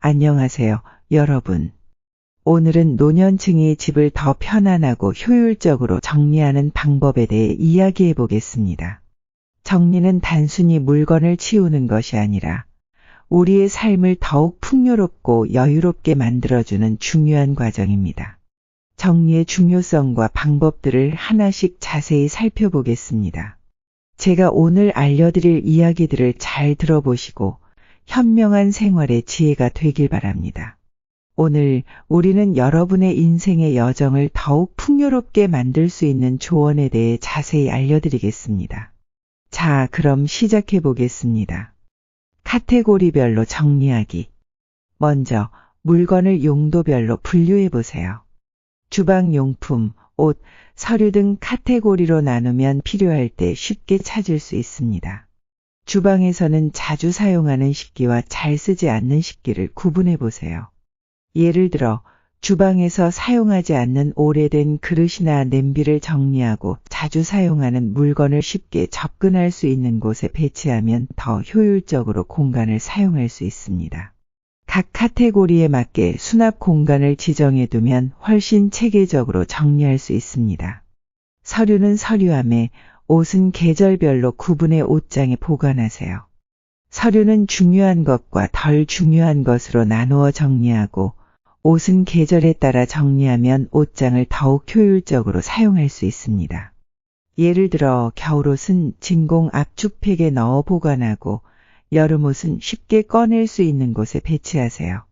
안녕하세요, 여러분. 오늘은 노년층이 집을 더 편안하고 효율적으로 정리하는 방법에 대해 이야기해 보겠습니다. 정리는 단순히 물건을 치우는 것이 아니라 우리의 삶을 더욱 풍요롭고 여유롭게 만들어주는 중요한 과정입니다. 정리의 중요성과 방법들을 하나씩 자세히 살펴보겠습니다. 제가 오늘 알려드릴 이야기들을 잘 들어보시고 현명한 생활의 지혜가 되길 바랍니다. 오늘 우리는 여러분의 인생의 여정을 더욱 풍요롭게 만들 수 있는 조언에 대해 자세히 알려드리겠습니다. 자, 그럼 시작해 보겠습니다. 카테고리별로 정리하기. 먼저 물건을 용도별로 분류해 보세요. 주방용품, 옷, 서류 등 카테고리로 나누면 필요할 때 쉽게 찾을 수 있습니다. 주방에서는 자주 사용하는 식기와 잘 쓰지 않는 식기를 구분해 보세요. 예를 들어 주방에서 사용하지 않는 오래된 그릇이나 냄비를 정리하고 자주 사용하는 물건을 쉽게 접근할 수 있는 곳에 배치하면 더 효율적으로 공간을 사용할 수 있습니다. 각 카테고리에 맞게 수납 공간을 지정해 두면 훨씬 체계적으로 정리할 수 있습니다. 서류는 서류함에, 옷은 계절별로 구분해 옷장에 보관하세요. 서류는 중요한 것과 덜 중요한 것으로 나누어 정리하고 옷은 계절에 따라 정리하면 옷장을 더욱 효율적으로 사용할 수 있습니다. 예를 들어 겨울옷은 진공 압축팩에 넣어 보관하고 여름옷은 쉽게 꺼낼 수 있는 곳에 배치하세요.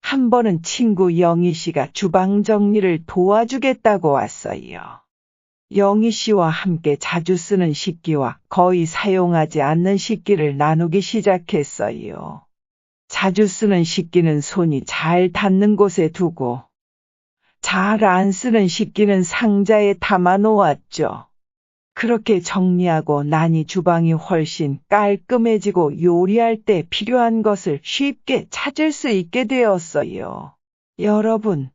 한 번은 친구 영희 씨가 주방 정리를 도와주겠다고 왔어요. 영희 씨와 함께 자주 쓰는 식기와 거의 사용하지 않는 식기를 나누기 시작했어요. 자주 쓰는 식기는 손이 잘 닿는 곳에 두고 잘 안 쓰는 식기는 상자에 담아 놓았죠. 그렇게 정리하고 나니 주방이 훨씬 깔끔해지고 요리할 때 필요한 것을 쉽게 찾을 수 있게 되었어요. 여러분,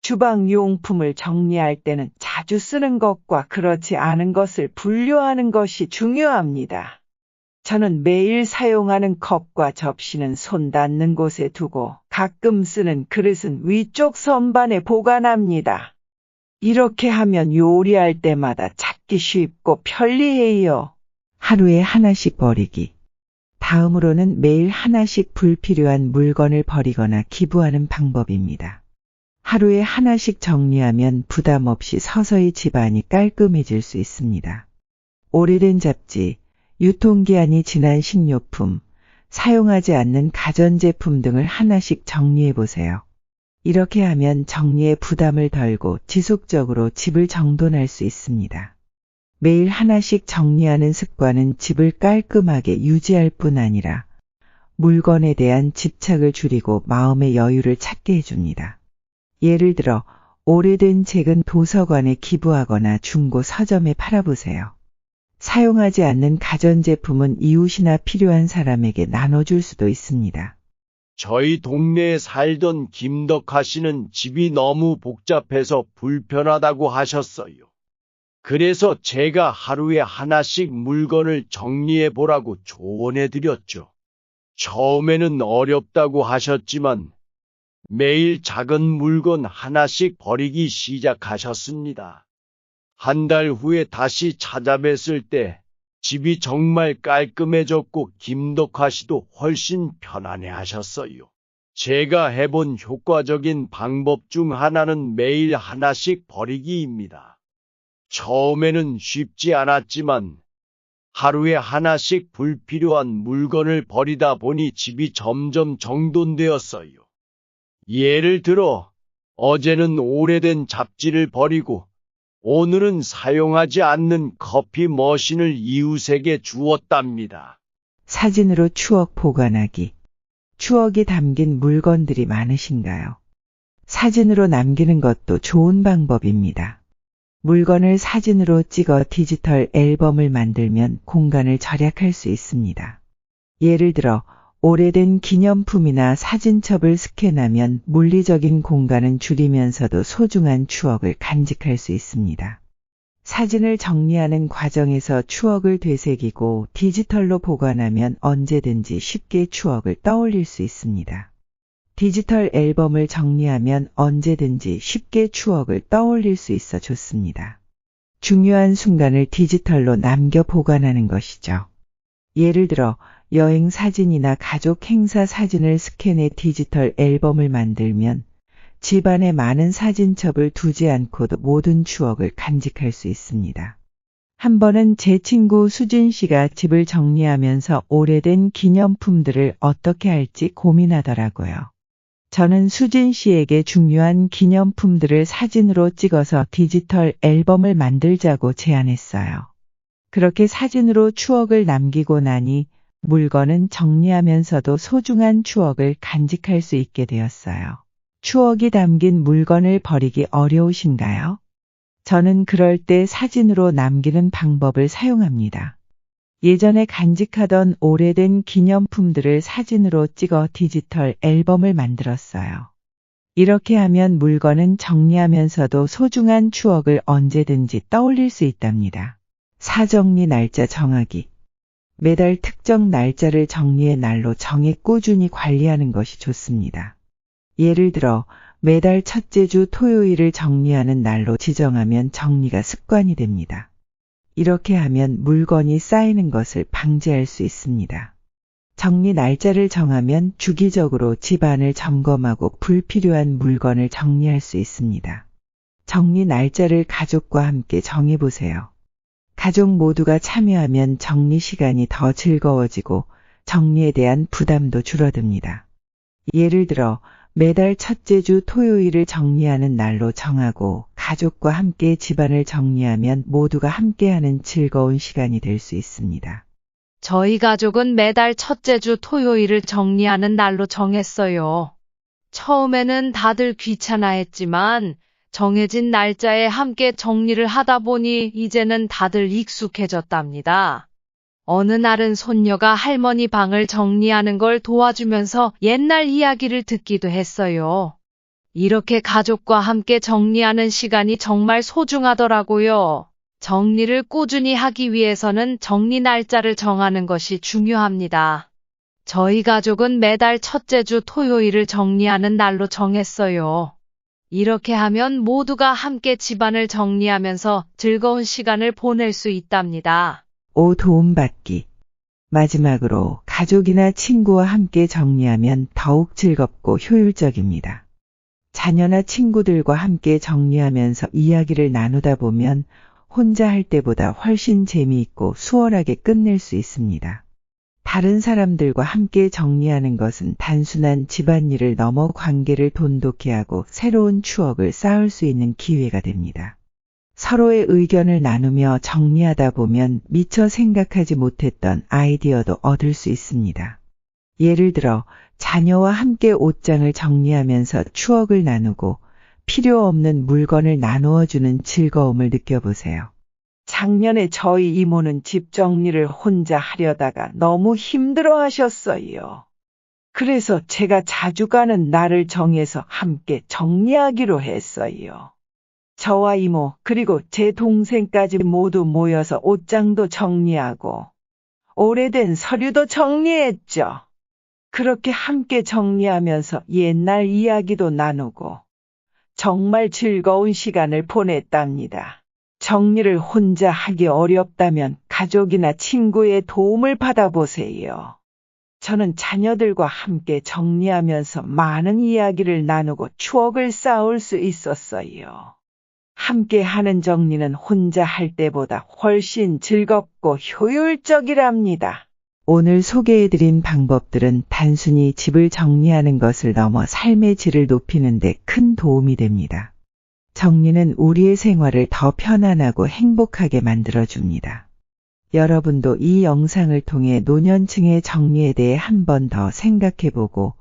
주방 용품을 정리할 때는 자주 쓰는 것과 그렇지 않은 것을 분류하는 것이 중요합니다. 저는 매일 사용하는 컵과 접시는 손 닿는 곳에 두고 가끔 쓰는 그릇은 위쪽 선반에 보관합니다. 이렇게 하면 요리할 때마다 찾기 쉽고 편리해요. 하루에 하나씩 버리기. 다음으로는 매일 하나씩 불필요한 물건을 버리거나 기부하는 방법입니다. 하루에 하나씩 정리하면 부담 없이 서서히 집안이 깔끔해질 수 있습니다. 오래된 잡지, 유통기한이 지난 식료품, 사용하지 않는 가전제품 등을 하나씩 정리해 보세요. 이렇게 하면 정리에 부담을 덜고 지속적으로 집을 정돈할 수 있습니다. 매일 하나씩 정리하는 습관은 집을 깔끔하게 유지할 뿐 아니라 물건에 대한 집착을 줄이고 마음의 여유를 찾게 해줍니다. 예를 들어 오래된 책은 도서관에 기부하거나 중고 서점에 팔아보세요. 사용하지 않는 가전제품은 이웃이나 필요한 사람에게 나눠줄 수도 있습니다. 저희 동네에 살던 김덕하 씨는 집이 너무 복잡해서 불편하다고 하셨어요. 그래서 제가 하루에 하나씩 물건을 정리해 보라고 조언해 드렸죠. 처음에는 어렵다고 하셨지만 매일 작은 물건 하나씩 버리기 시작하셨습니다. 한 달 후에 다시 찾아뵀을 때 집이 정말 깔끔해졌고 김덕하 씨도 훨씬 편안해 하셨어요. 제가 해본 효과적인 방법 중 하나는 매일 하나씩 버리기입니다. 처음에는 쉽지 않았지만 하루에 하나씩 불필요한 물건을 버리다 보니 집이 점점 정돈되었어요. 예를 들어 어제는 오래된 잡지를 버리고 오늘은 사용하지 않는 커피 머신을 이웃에게 주었답니다. 사진으로 추억 보관하기. 추억이 담긴 물건들이 많으신가요? 사진으로 남기는 것도 좋은 방법입니다. 물건을 사진으로 찍어 디지털 앨범을 만들면 공간을 절약할 수 있습니다. 예를 들어 오래된 기념품이나 사진첩을 스캔하면 물리적인 공간은 줄이면서도 소중한 추억을 간직할 수 있습니다. 사진을 정리하는 과정에서 추억을 되새기고 디지털로 보관하면 언제든지 쉽게 추억을 떠올릴 수 있습니다. 디지털 앨범을 정리하면 언제든지 쉽게 추억을 떠올릴 수 있어 좋습니다. 중요한 순간을 디지털로 남겨 보관하는 것이죠. 예를 들어 여행 사진이나 가족 행사 사진을 스캔해 디지털 앨범을 만들면 집안에 많은 사진첩을 두지 않고도 모든 추억을 간직할 수 있습니다. 한 번은 제 친구 수진 씨가 집을 정리하면서 오래된 기념품들을 어떻게 할지 고민하더라고요. 저는 수진 씨에게 중요한 기념품들을 사진으로 찍어서 디지털 앨범을 만들자고 제안했어요. 그렇게 사진으로 추억을 남기고 나니 물건은 정리하면서도 소중한 추억을 간직할 수 있게 되었어요. 추억이 담긴 물건을 버리기 어려우신가요? 저는 그럴 때 사진으로 남기는 방법을 사용합니다. 예전에 간직하던 오래된 기념품들을 사진으로 찍어 디지털 앨범을 만들었어요. 이렇게 하면 물건은 정리하면서도 소중한 추억을 언제든지 떠올릴 수 있답니다. 사정리 날짜 정하기. 매달 특정 날짜를 정리의 날로 정해 꾸준히 관리하는 것이 좋습니다. 예를 들어 매달 첫째 주 토요일을 정리하는 날로 지정하면 정리가 습관이 됩니다. 이렇게 하면 물건이 쌓이는 것을 방지할 수 있습니다. 정리 날짜를 정하면 주기적으로 집안을 점검하고 불필요한 물건을 정리할 수 있습니다. 정리 날짜를 가족과 함께 정해보세요. 가족 모두가 참여하면 정리 시간이 더 즐거워지고 정리에 대한 부담도 줄어듭니다. 예를 들어 매달 첫째 주 토요일을 정리하는 날로 정하고 가족과 함께 집안을 정리하면 모두가 함께하는 즐거운 시간이 될 수 있습니다. 저희 가족은 매달 첫째 주 토요일을 정리하는 날로 정했어요. 처음에는 다들 귀찮아했지만 정해진 날짜에 함께 정리를 하다 보니 이제는 다들 익숙해졌답니다. 어느 날은 손녀가 할머니 방을 정리하는 걸 도와주면서 옛날 이야기를 듣기도 했어요. 이렇게 가족과 함께 정리하는 시간이 정말 소중하더라고요. 정리를 꾸준히 하기 위해서는 정리 날짜를 정하는 것이 중요합니다. 저희 가족은 매달 첫째 주 토요일을 정리하는 날로 정했어요. 이렇게 하면 모두가 함께 집안을 정리하면서 즐거운 시간을 보낼 수 있답니다. 도움받기. 마지막으로 가족이나 친구와 함께 정리하면 더욱 즐겁고 효율적입니다. 자녀나 친구들과 함께 정리하면서 이야기를 나누다 보면 혼자 할 때보다 훨씬 재미있고 수월하게 끝낼 수 있습니다. 다른 사람들과 함께 정리하는 것은 단순한 집안일을 넘어 관계를 돈독히 하고 새로운 추억을 쌓을 수 있는 기회가 됩니다. 서로의 의견을 나누며 정리하다 보면 미처 생각하지 못했던 아이디어도 얻을 수 있습니다. 예를 들어 자녀와 함께 옷장을 정리하면서 추억을 나누고 필요 없는 물건을 나누어주는 즐거움을 느껴보세요. 작년에 저희 이모는 집 정리를 혼자 하려다가 너무 힘들어 하셨어요. 그래서 제가 자주 가는 날을 정해서 함께 정리하기로 했어요. 저와 이모 그리고 제 동생까지 모두 모여서 옷장도 정리하고 오래된 서류도 정리했죠. 그렇게 함께 정리하면서 옛날 이야기도 나누고 정말 즐거운 시간을 보냈답니다. 정리를 혼자 하기 어렵다면 가족이나 친구의 도움을 받아보세요. 저는 자녀들과 함께 정리하면서 많은 이야기를 나누고 추억을 쌓을 수 있었어요. 함께 하는 정리는 혼자 할 때보다 훨씬 즐겁고 효율적이랍니다. 오늘 소개해드린 방법들은 단순히 집을 정리하는 것을 넘어 삶의 질을 높이는 데 큰 도움이 됩니다. 정리는 우리의 생활을 더 편안하고 행복하게 만들어줍니다. 여러분도 이 영상을 통해 노년층의 정리에 대해 한 번 더 생각해보고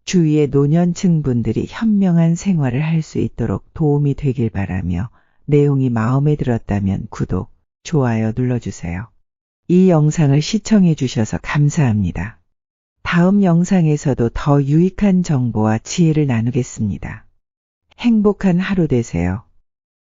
주위의 노년층 분들이 현명한 생활을 할 수 있도록 도움이 되길 바라며 내용이 마음에 들었다면 구독, 좋아요 눌러주세요. 이 영상을 시청해 주셔서 감사합니다. 다음 영상에서도 더 유익한 정보와 지혜를 나누겠습니다. 행복한 하루 되세요.